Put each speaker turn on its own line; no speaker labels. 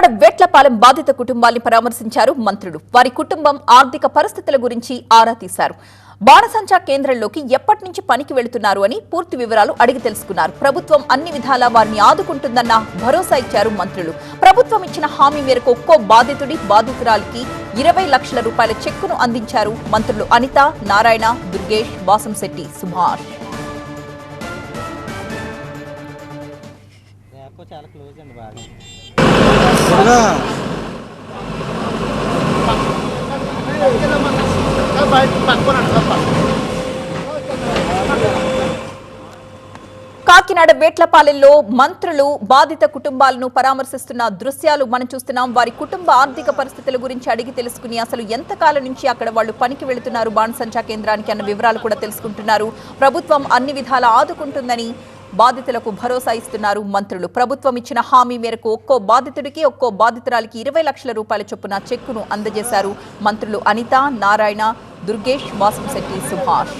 కాకినాడ వేట్లపాలెం బాధిత కుటుంబాల్ని పరామర్శించారు మంత్రులు. వారి కుటుంబం ఆర్థిక పరిస్థితుల గురించి ఆరా తీశారు. బాణసంచా కేంద్రంలోకి ఎప్పటి నుంచి పనికి వెళుతున్నారు అని పూర్తి వివరాలు అడిగి తెలుసుకున్నారు. ప్రభుత్వం అన్ని విధాలా వారిని ఆదుకుంటుందన్న భరోసా ఇచ్చారు మంత్రులు. ప్రభుత్వం ఇచ్చిన హామీ మేరకు ఒక్కో బాధితురాలికి 20 లక్షల రూపాయల చెక్కును అందించారు మంత్రులు అనిత, నారాయణ, దుర్గేష్, వాసంశెట్టి, సుభాష్.
చాలా క్లోజ్ అండి బాగా.
కాకినాడ వేట్లపాలెంలో మంత్రులు బాధిత కుటుంబాలను పరామర్శిస్తున్న దృశ్యాలు మనం చూస్తున్నాం. వారి కుటుంబ ఆర్థిక పరిస్థితుల గురించి అడిగి తెలుసుకుని అసలు ఎంతకాలం నుంచి అక్కడ వాళ్ళు పనికి వెళుతున్నారు బాణసంచా కేంద్రానికి అన్న వివరాలు కూడా తెలుసుకుంటున్నారు. ప్రభుత్వం అన్ని విధాలా ఆదుకుంటుందని బాధితులకు భరోసా ఇస్తున్నారు మంత్రులు. ప్రభుత్వం ఇచ్చిన హామీ మేరకు ఒక్కో బాధితురాలికి 20 లక్షల రూపాయల చొప్పున చెక్కును అందజేశారు మంత్రులు అనిత, నారాయణ, దుర్గేష్, వాసంశెట్టి, సుభాష్.